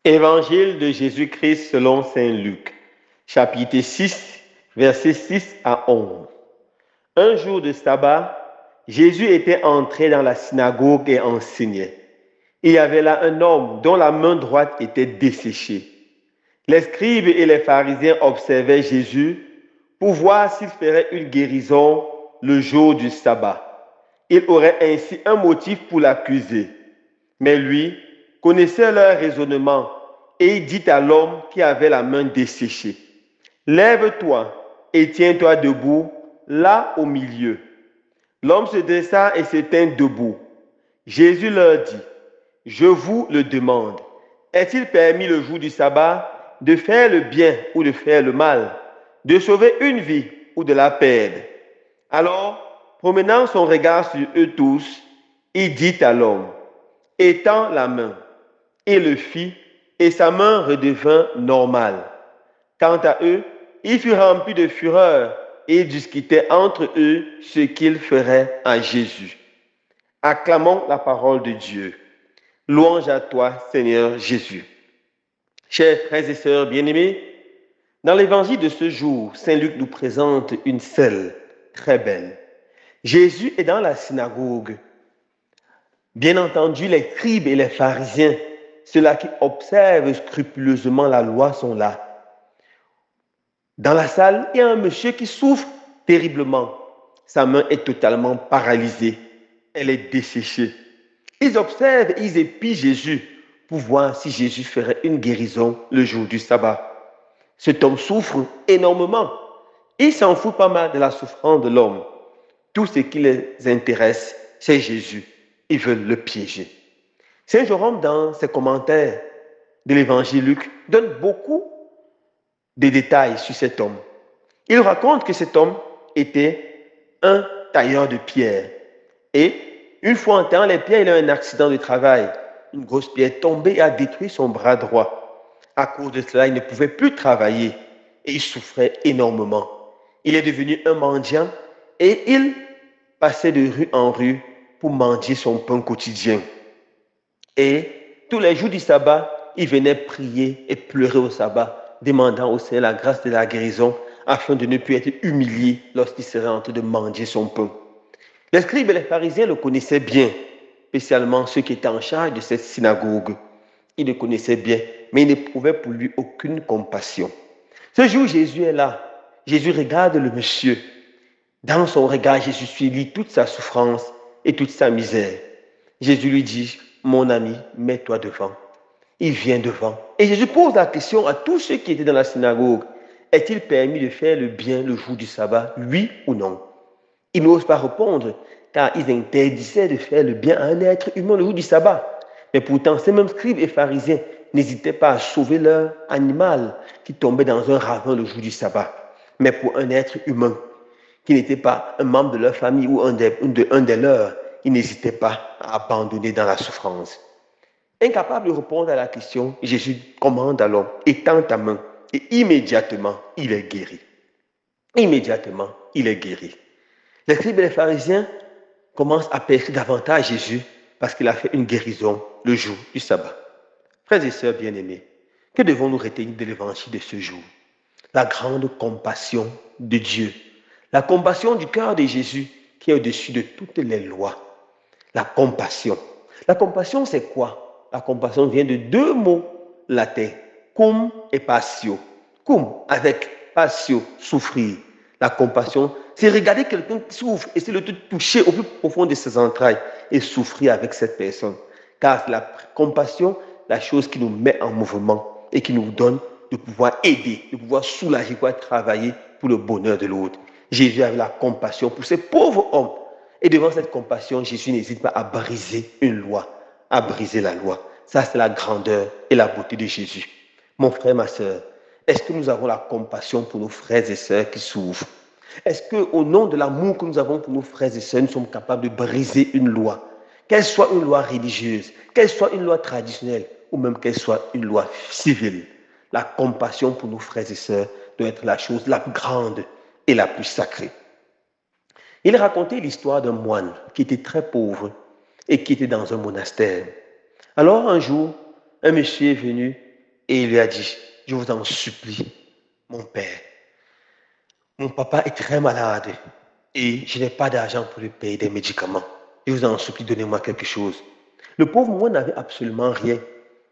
Évangile de Jésus-Christ selon saint Luc, chapitre 6, versets 6 à 11. Un jour de sabbat, Jésus était entré dans la synagogue et enseignait. Il y avait là un homme dont la main droite était desséchée. Les scribes et les pharisiens observaient Jésus pour voir s'il ferait une guérison le jour du sabbat. Il aurait ainsi un motif pour l'accuser. Mais lui connaissait leur raisonnement et il dit à l'homme qui avait la main desséchée, lève-toi et tiens-toi debout là au milieu. L'homme se dressa et se tint debout. Jésus leur dit, je vous le demande, est-il permis le jour du sabbat de faire le bien ou de faire le mal, de sauver une vie ou de la perdre? Alors, promenant son regard sur eux tous, il dit à l'homme, étends la main. Il le fit et sa main redevint normale. Quant à eux, ils furent remplis de fureur et discutaient entre eux ce qu'ils feraient à Jésus. Acclamons la parole de Dieu. Louange à toi, Seigneur Jésus. Chers frères et sœurs bien-aimés, dans l'évangile de ce jour, saint Luc nous présente une scène très belle. Jésus est dans la synagogue. Bien entendu, les scribes et les pharisiens, ceux-là qui observent scrupuleusement la loi, sont là. Dans la salle, il y a un monsieur qui souffre terriblement. Sa main est totalement paralysée. Elle est desséchée. Ils observent, ils épient Jésus pour voir si Jésus ferait une guérison le jour du sabbat. Cet homme souffre énormément. Ils s'en foutent pas mal de la souffrance de l'homme. Tout ce qui les intéresse, c'est Jésus. Ils veulent le piéger. Saint Jérôme, dans ses commentaires de l'évangile Luc, donne beaucoup de détails sur cet homme. Il raconte que cet homme était un tailleur de pierre. Et une fois en taillant les pierres, il a eu un accident de travail. Une grosse pierre est tombée et a détruit son bras droit. À cause de cela, il ne pouvait plus travailler et il souffrait énormément. Il est devenu un mendiant et il passait de rue en rue pour mendier son pain quotidien. Et tous les jours du sabbat, il venait prier et pleurer au sabbat, demandant au Seigneur la grâce de la guérison afin de ne plus être humilié lorsqu'il serait en train de mendier son pain. Les scribes et les pharisiens le connaissaient bien, spécialement ceux qui étaient en charge de cette synagogue. Ils le connaissaient bien, mais ils n'éprouvaient pour lui aucune compassion. Ce jour, Jésus est là. Jésus regarde le monsieur. Dans son regard, Jésus lit toute sa souffrance et toute sa misère. Jésus lui dit, mon ami, mets-toi devant. Il vient devant. Et Jésus pose la question à tous ceux qui étaient dans la synagogue. Est-il permis de faire le bien le jour du sabbat, oui ou non? Ils n'osent pas répondre, car ils interdisaient de faire le bien à un être humain le jour du sabbat. Mais pourtant, ces mêmes scribes et pharisiens n'hésitaient pas à sauver leur animal qui tombait dans un ravin le jour du sabbat. Mais pour un être humain qui n'était pas un membre de leur famille ou un des leurs, ils n'hésitaient pas à abandonner dans la souffrance. Incapable de répondre à la question, Jésus commande à l'homme, étends ta main. Et immédiatement, il est guéri. Immédiatement, il est guéri. Les scribes et les pharisiens commencent à percer davantage Jésus parce qu'il a fait une guérison le jour du sabbat. Frères et sœurs bien-aimés, que devons-nous retenir de l'évangile de ce jour? La grande compassion de Dieu. La compassion du cœur de Jésus qui est au-dessus de toutes les lois. La compassion. La compassion, c'est quoi? La compassion vient de deux mots latins, cum et passio. Cum, avec, passio, souffrir. La compassion, c'est regarder quelqu'un qui souffre et c'est le toucher au plus profond de ses entrailles et souffrir avec cette personne. Car c'est la compassion, la chose qui nous met en mouvement et qui nous donne de pouvoir aider, de pouvoir soulager, de pouvoir travailler pour le bonheur de l'autre. Jésus avait la compassion pour ces pauvres hommes. Et devant cette compassion, Jésus n'hésite pas à briser une loi, à briser la loi. Ça, c'est la grandeur et la beauté de Jésus. Mon frère, ma sœur, est-ce que nous avons la compassion pour nos frères et sœurs qui souffrent? Est-ce qu'au nom de l'amour que nous avons pour nos frères et sœurs, nous sommes capables de briser une loi? Qu'elle soit une loi religieuse, qu'elle soit une loi traditionnelle, ou même qu'elle soit une loi civile. La compassion pour nos frères et sœurs doit être la chose la plus grande et la plus sacrée. Il racontait l'histoire d'un moine qui était très pauvre et qui était dans un monastère. Alors un jour, un monsieur est venu Et il lui a dit, je vous en supplie, mon père, mon papa est très malade et je n'ai pas d'argent pour lui payer des médicaments. Je vous en supplie, donnez-moi quelque chose. Le pauvre moine n'avait absolument rien.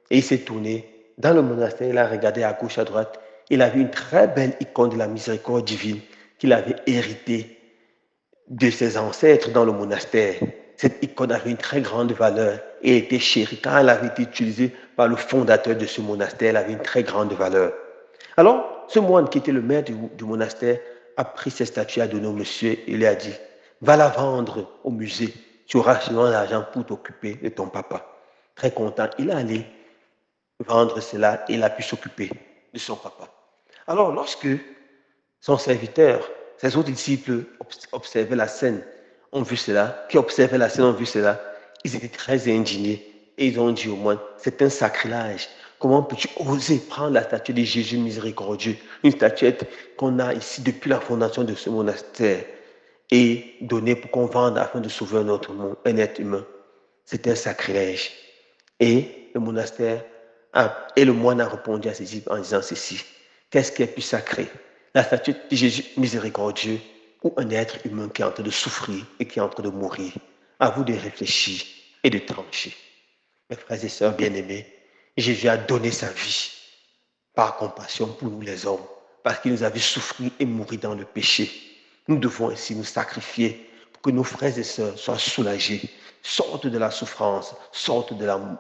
Et il s'est tourné dans le monastère, il a regardé à gauche, à droite. Il a vu une très belle icône de la miséricorde divine qu'il avait héritée de ses ancêtres dans le monastère. Cette icône avait une très grande valeur et était chérie. Quand elle avait été utilisée par le fondateur de ce monastère, elle avait une très grande valeur. Alors, ce moine qui était le maire du monastère a pris cette statue, a donné au monsieur et lui a dit, va la vendre au musée. Tu auras seulement l'argent pour t'occuper de ton papa. Très content, il est allé vendre cela et il a pu s'occuper de son papa. Alors, lorsque son serviteur, ses autres disciples observaient la scène, ont vu cela, qui observaient la scène ont vu cela, ils étaient très indignés et ils ont dit au moine, c'est un sacrilège. Comment peux-tu oser prendre la statue de Jésus miséricordieux, une statuette qu'on a ici depuis la fondation de ce monastère, et donner pour qu'on vende afin de sauver un être humain? C'est un sacrilège. Et le monastère et le moine a répondu à ses disciples en disant ceci, qu'est-ce qui est plus sacré? La statue de Jésus miséricordieux ou un être humain qui est en train de souffrir et qui est en train de mourir? À vous de réfléchir et de trancher. Mes frères et sœurs bien-aimés, Jésus a donné sa vie par compassion pour nous les hommes, parce qu'il nous a vu souffrir et mourir dans le péché. Nous devons ainsi nous sacrifier pour que nos frères et sœurs soient soulagés, sortent de la souffrance, sortent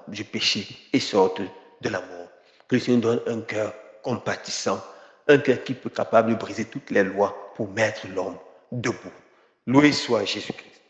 du péché et sortent de la mort. Que le Seigneur nous donne un cœur compatissant, un cœur qui peut capable de briser toutes les lois pour mettre l'homme debout. Loué soit Jésus-Christ.